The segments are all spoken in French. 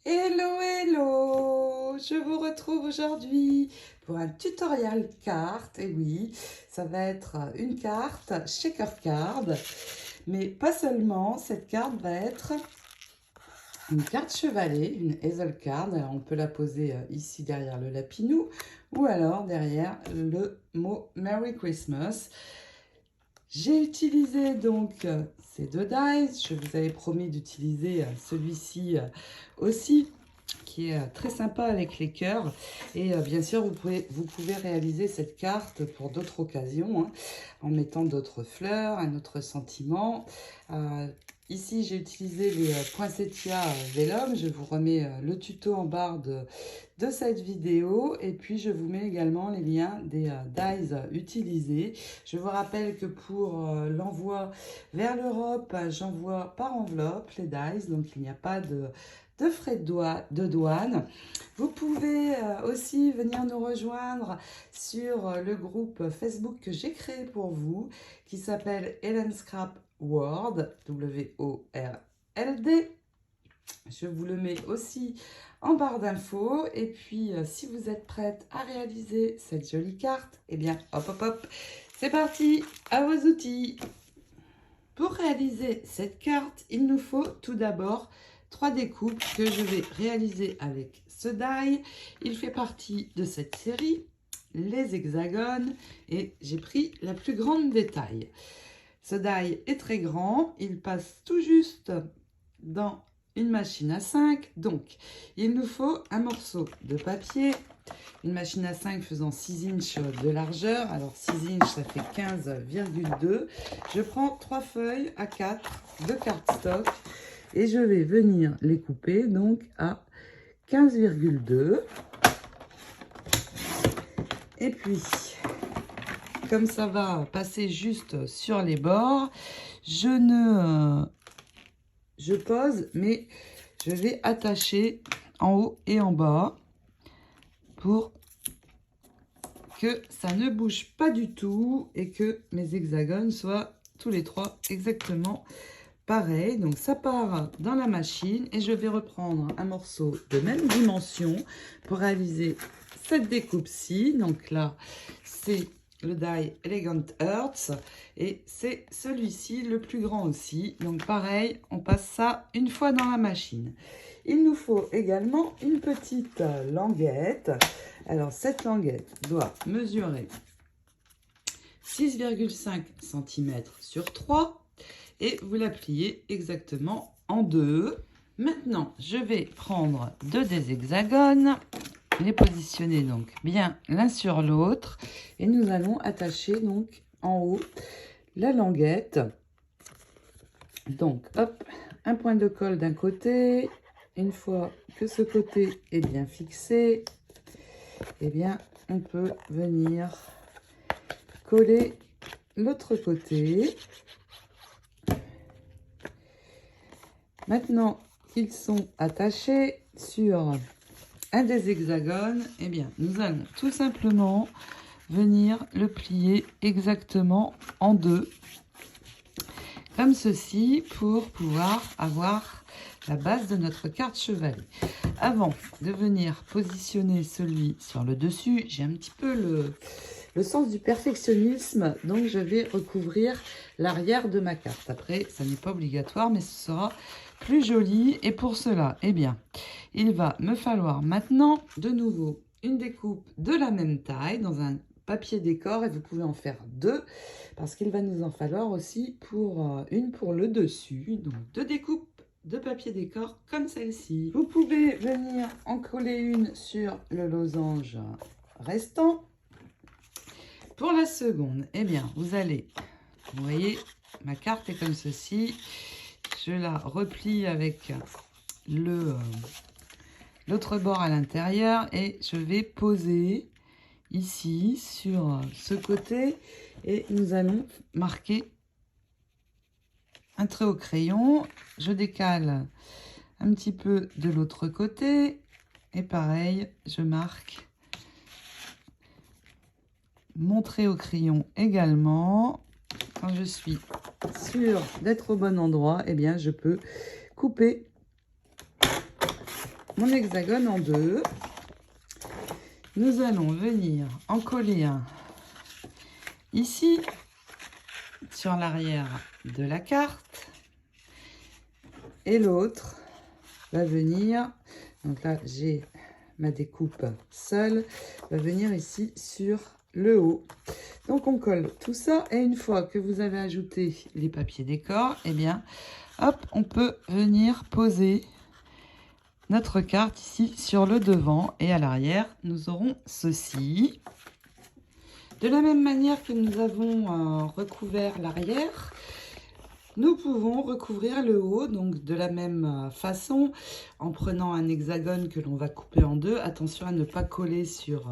Hello, hello! Je vous retrouve aujourd'hui pour un tutoriel carte. Et oui, ça va être une carte shaker card, mais pas seulement. Cette carte va être une carte chevalet, une hazel card. Alors, on peut la poser ici derrière le lapinou ou alors derrière le mot Merry Christmas. J'ai utilisé donc ces deux dice. Je vous avais promis d'utiliser celui-ci aussi, qui est très sympa avec les cœurs. Et bien sûr, vous pouvez réaliser cette carte pour d'autres occasions, hein, en mettant d'autres fleurs, un autre sentiment. Ici, j'ai utilisé les poinsettias Vellum. Je vous remets le tuto en barre de cette vidéo. Et puis, je vous mets également les liens des dies utilisés. Je vous rappelle que pour l'envoi vers l'Europe, j'envoie par enveloppe les dies. Donc, il n'y a pas de frais de douane. Vous pouvez aussi venir nous rejoindre sur le groupe Facebook que j'ai créé pour vous, qui s'appelle Helen Scrap World, W-O-R-L-D. Je vous le mets aussi en barre d'infos. Et puis, si vous êtes prête à réaliser cette jolie carte, eh bien, hop, hop, hop, c'est parti, à vos outils. Pour réaliser cette carte, il nous faut tout d'abord 3 découpes que je vais réaliser avec ce die. Il fait partie de cette série, les hexagones, et j'ai pris la plus grande des tailles. Ce die est très grand, il passe tout juste dans une machine à 5, donc il nous faut un morceau de papier, une machine à 5 faisant 6 inches de largeur, alors 6 inches ça fait 15,2. Je prends 3 feuilles à 4 de cardstock et je vais venir les couper donc à 15,2. Et puis, comme ça va passer juste sur les bords, je pose, mais je vais attacher en haut et en bas pour que ça ne bouge pas du tout et que mes hexagones soient tous les 3 exactement pareils. Donc ça part dans la machine et je vais reprendre un morceau de même dimension pour réaliser cette découpe-ci. Donc là, c'est le die Elegant Hearts et c'est celui-ci le plus grand aussi. Donc pareil, on passe ça une fois dans la machine. Il nous faut également une petite languette. Alors cette languette doit mesurer 6,5 cm sur 3 et vous la pliez exactement en deux. Maintenant, je vais prendre 2 des hexagones, les positionner donc bien l'un sur l'autre et nous allons attacher donc en haut la languette. Donc hop, un point de colle d'un côté. Une fois que ce côté est bien fixé, eh bien on peut venir coller l'autre côté. Maintenant qu'ils sont attachés sur un des hexagones, eh bien, nous allons tout simplement venir le plier exactement en deux, comme ceci, pour pouvoir avoir la base de notre carte chevalet. Avant de venir positionner celui sur le dessus, j'ai un petit peu le sens du perfectionnisme, donc je vais recouvrir l'arrière de ma carte. Après, ça n'est pas obligatoire, mais ce sera plus joli. Et pour cela, eh bien, il va me falloir maintenant de nouveau une découpe de la même taille dans un papier décor, et vous pouvez en faire 2 parce qu'il va nous en falloir aussi pour une pour le dessus. Donc 2 découpes de papier décor comme celle-ci. Vous pouvez venir en coller une sur le losange restant. Pour la seconde, eh bien, vous allez, vous voyez, ma carte est comme ceci. Je la replie avec l'autre bord à l'intérieur et je vais poser ici sur ce côté et nous allons marquer un trait au crayon. Je décale un petit peu de l'autre côté et pareil, je marque mon trait au crayon également. Quand je suis sûre d'être au bon endroit, eh bien je peux couper mon hexagone en deux. Nous allons venir en coller un ici sur l'arrière de la carte et l'autre va venir, donc là j'ai ma découpe seule, va venir ici sur le haut. Donc on colle tout ça et une fois que vous avez ajouté les papiers décor, eh bien hop, on peut venir poser notre carte ici sur le devant et à l'arrière nous aurons ceci. De la même manière que nous avons recouvert l'arrière, nous pouvons recouvrir le haut, donc de la même façon, en prenant un hexagone que l'on va couper en deux. Attention à ne pas coller sur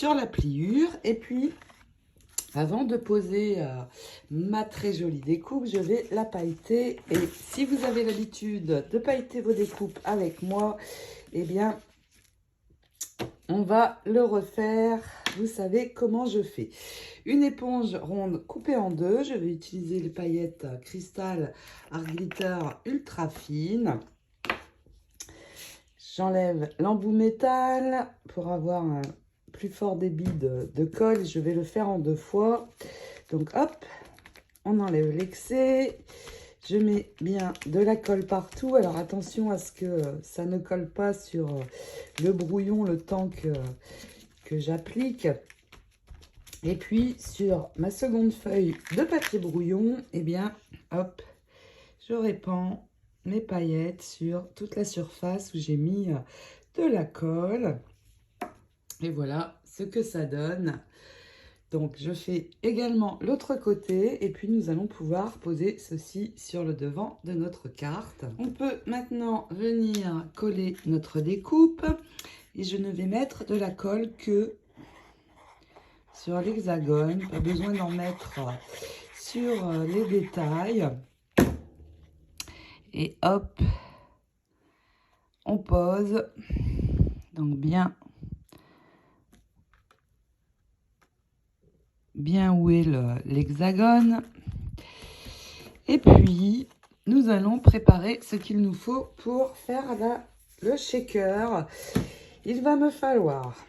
la pliure. Et puis, avant de poser ma très jolie découpe, je vais la pailleter. Et si vous avez l'habitude de pailleter vos découpes avec moi, eh bien, on va le refaire. Vous savez comment je fais. Une éponge ronde coupée en deux. Je vais utiliser les paillettes cristal art glitter ultra fines. J'enlève l'embout métal pour avoir un plus fort débit de colle. Je vais le faire en deux fois. Donc hop, on enlève l'excès. Je mets bien de la colle partout. Alors attention à ce que ça ne colle pas sur le brouillon le temps que j'applique. Et puis sur ma seconde feuille de papier brouillon, eh bien hop, je répands mes paillettes sur toute la surface où j'ai mis de la colle. Et voilà ce que ça donne. Donc, je fais également l'autre côté et puis nous allons pouvoir poser ceci sur le devant de notre carte. On peut maintenant venir coller notre découpe et je ne vais mettre de la colle que sur l'hexagone. Pas besoin d'en mettre sur les détails. Et hop, on pose. Donc, bien où est l'hexagone. Et puis, nous allons préparer ce qu'il nous faut pour faire le shaker. Il va me falloir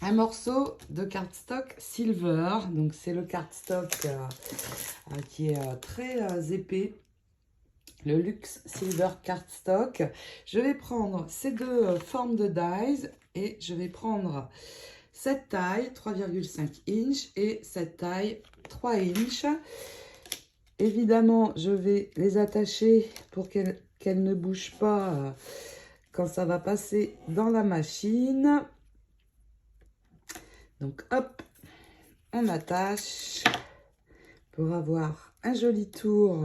un morceau de cardstock silver. Donc, c'est le cardstock qui est très épais. Le Luxe Silver Cardstock. Je vais prendre ces deux formes de dies et je vais prendre cette taille 3,5 inch et cette taille 3 inch. Évidemment, je vais les attacher pour qu'elles ne bougent pas quand ça va passer dans la machine. Donc hop, on attache pour avoir un joli tour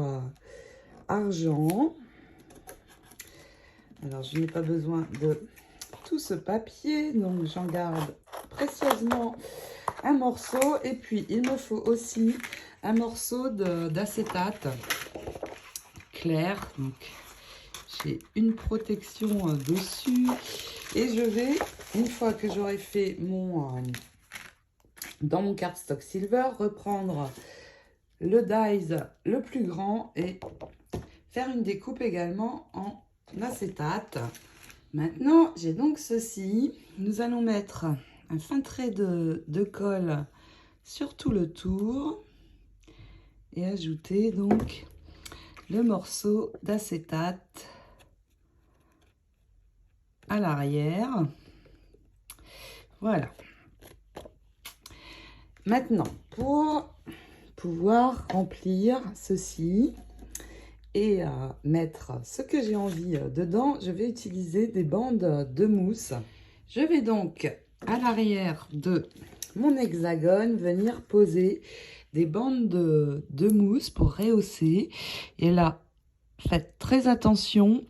argent. Alors, je n'ai pas besoin de tout ce papier, donc j'en garde précieusement un morceau. Et puis, il me faut aussi un morceau d'acétate clair. Donc, j'ai une protection dessus. Et je vais, une fois que j'aurai fait dans mon cardstock silver, reprendre le dies le plus grand et faire une découpe également en acétate. Maintenant, j'ai donc ceci. Nous allons mettre un fin trait de colle sur tout le tour et ajouter donc le morceau d'acétate à l'arrière. Voilà. Maintenant, pour pouvoir remplir ceci et mettre ce que j'ai envie dedans, je vais utiliser des bandes de mousse. Je vais donc à l'arrière de mon hexagone venir poser des bandes de mousse pour rehausser. Et là, faites très attention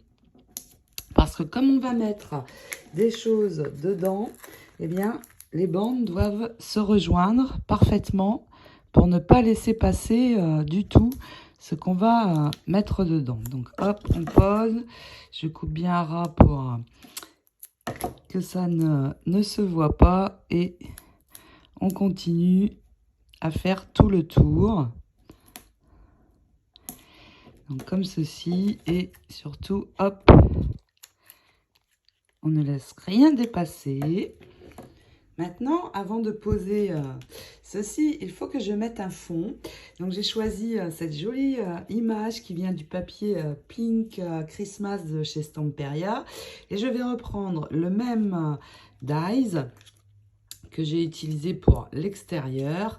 parce que comme on va mettre des choses dedans, eh bien, les bandes doivent se rejoindre parfaitement pour ne pas laisser passer du tout ce qu'on va mettre dedans. Donc hop, on pose, je coupe bien à ras pour que ça ne se voit pas et on continue à faire tout le tour. Donc comme ceci et surtout hop, On ne laisse rien dépasser. Maintenant, avant de poser ceci, il faut que je mette un fond. Donc, j'ai choisi cette jolie image qui vient du papier Pink Christmas de chez Stamperia. Et je vais reprendre le même dies que j'ai utilisé pour l'extérieur.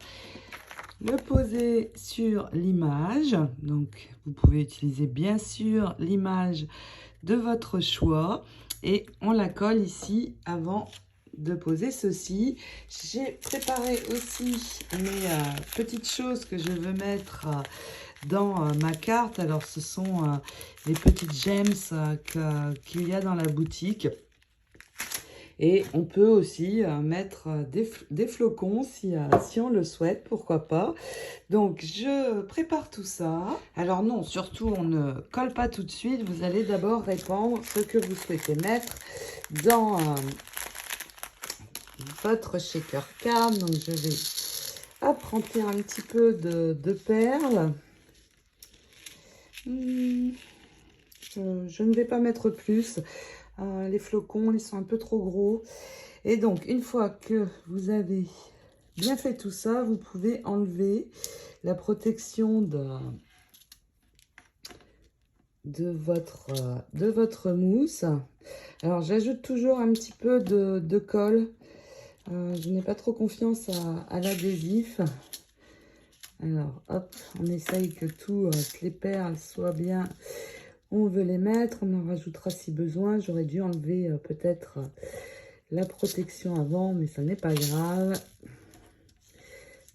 Le poser sur l'image. Donc, vous pouvez utiliser bien sûr l'image de votre choix. Et on la colle ici avant de poser ceci. J'ai préparé aussi mes petites choses que je veux mettre dans ma carte. Alors ce sont les petites gems qu'il y a dans la boutique. Et on peut aussi mettre des flocons si on le souhaite, pourquoi pas. Donc, je prépare tout ça. Alors non, surtout, on ne colle pas tout de suite. Vous allez d'abord répandre ce que vous souhaitez mettre dans votre shaker card. Donc, je vais remplir un petit peu de perles. Je ne vais pas mettre plus. Les flocons, ils sont un peu trop gros. Et donc, une fois que vous avez bien fait tout ça, vous pouvez enlever la protection de votre mousse. Alors, j'ajoute toujours un petit peu de colle. Je n'ai pas trop confiance à l'adhésif. Alors, hop, on essaye que toutes les perles soient bien. On veut les mettre, on en rajoutera si besoin. J'aurais dû enlever peut-être la protection avant, mais ça n'est pas grave.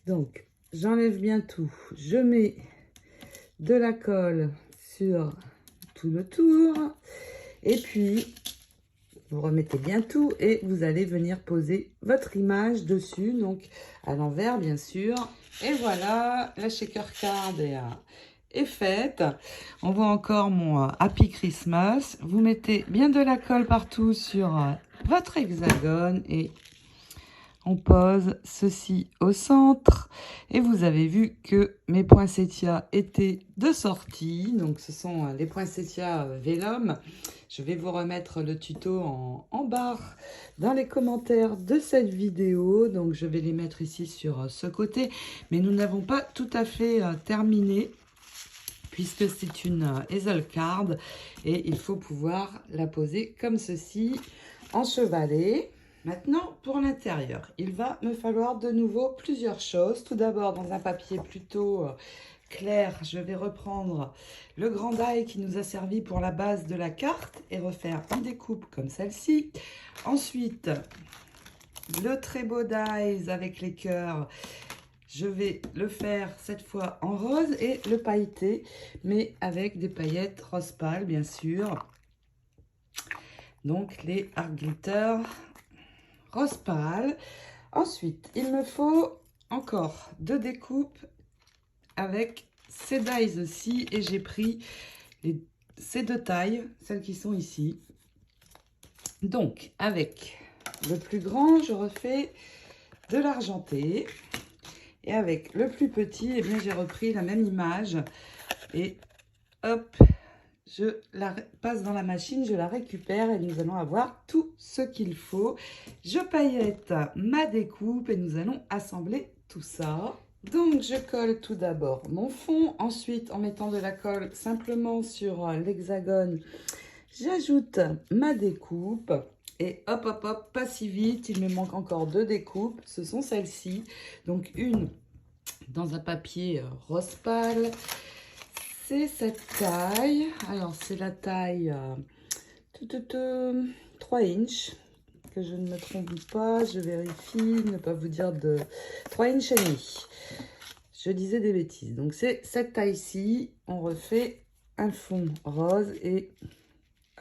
Donc, j'enlève bien tout. Je mets de la colle sur tout le tour. Et puis, vous remettez bien tout et vous allez venir poser votre image dessus. Donc, à l'envers, bien sûr. Et voilà, la shaker card est faite. On voit encore mon Happy Christmas. Vous mettez bien de la colle partout sur votre hexagone et on pose ceci au centre. Et vous avez vu que mes poinsettias étaient de sortie. Donc, ce sont les poinsettias Vellum. Je vais vous remettre le tuto en barre dans les commentaires de cette vidéo. Donc, je vais les mettre ici sur ce côté. Mais nous n'avons pas tout à fait terminé, puisque c'est une hazel card et il faut pouvoir la poser comme ceci, en chevalet. Maintenant, pour l'intérieur, il va me falloir de nouveau plusieurs choses. Tout d'abord, dans un papier plutôt clair, je vais reprendre le grand die qui nous a servi pour la base de la carte et refaire une découpe comme celle-ci. Ensuite, le très beau dies avec les cœurs. Je vais le faire cette fois en rose et le pailleter, mais avec des paillettes rose pâle, bien sûr. Donc, les art glitter rose pâle. Ensuite, il me faut encore 2 découpes avec ces dies aussi. Et j'ai pris ces 2 tailles, celles qui sont ici. Donc, avec le plus grand, je refais de l'argenté. Et avec le plus petit, eh bien, j'ai repris la même image. Et hop, je la passe dans la machine, je la récupère et nous allons avoir tout ce qu'il faut. Je paillette ma découpe et nous allons assembler tout ça. Donc, je colle tout d'abord mon fond. Ensuite, en mettant de la colle simplement sur l'hexagone, j'ajoute ma découpe. Et hop, hop, hop, pas si vite, il me manque encore 2 découpes. Ce sont celles-ci. Donc, une dans un papier rose pâle. C'est cette taille. Alors, c'est la taille 3 inches. Que je ne me trompe pas, je vérifie, ne pas vous dire de 3 inches et demi. Je disais des bêtises. Donc, c'est cette taille-ci. On refait un fond rose et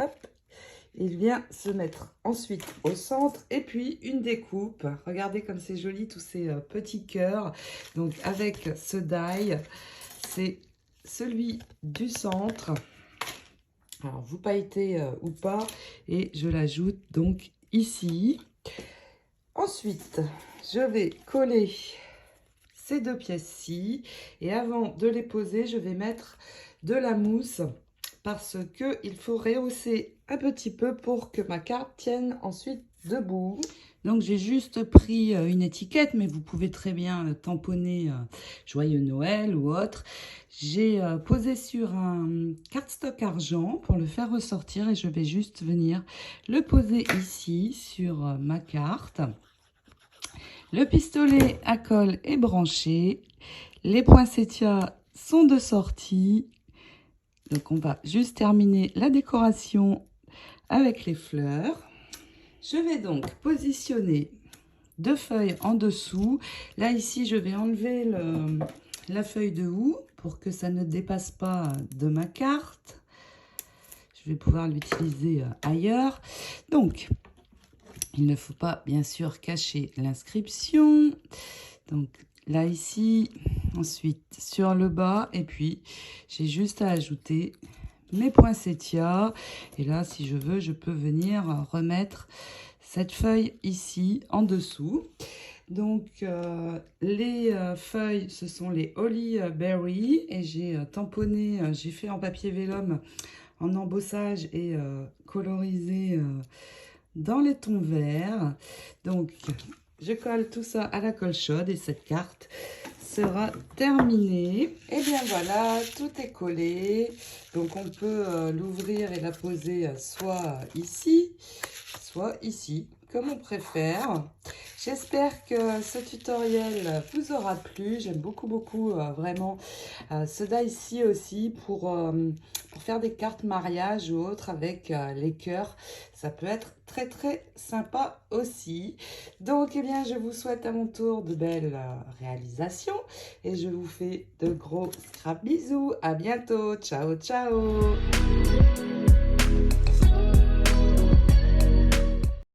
hop, il vient se mettre ensuite au centre. Et puis, une découpe. Regardez comme c'est joli, tous ces petits cœurs. Donc, avec ce die, c'est celui du centre. Alors, vous pailletez ou pas. Et je l'ajoute donc ici. Ensuite, je vais coller ces 2 pièces-ci. Et avant de les poser, je vais mettre de la mousse parce qu'il faut rehausser un petit peu pour que ma carte tienne ensuite debout. Donc j'ai juste pris une étiquette, mais vous pouvez très bien tamponner Joyeux Noël ou autre. J'ai posé sur un cardstock argent pour le faire ressortir et je vais juste venir le poser ici sur ma carte. Le pistolet à colle est branché, les poinsettias sont de sortie. Donc on va juste terminer la décoration avec les fleurs. Je vais donc positionner 2 feuilles en dessous. Là, ici, je vais enlever la feuille de houx pour que ça ne dépasse pas de ma carte. Je vais pouvoir l'utiliser ailleurs. Donc, il ne faut pas, bien sûr, cacher l'inscription. Donc, là, ici, ensuite, sur le bas. Et puis, j'ai juste à ajouter mes poinsettias. Et là, si je veux, je peux venir remettre cette feuille ici, en dessous. Donc, les feuilles, ce sont les Holly Berry. Et j'ai tamponné, j'ai fait en papier vélum, en embossage et colorisé dans les tons verts. Donc, je colle tout ça à la colle chaude et cette carte sera terminée. Et bien voilà, tout est collé. Donc on peut l'ouvrir et la poser soit ici, comme on préfère. J'espère que ce tutoriel vous aura plu. J'aime beaucoup vraiment ce die-ci aussi pour faire des cartes mariage ou autre avec les cœurs. Ça peut être très sympa aussi. Donc eh bien je vous souhaite à mon tour de belles réalisations et je vous fais de gros scrap bisous. À bientôt. Ciao.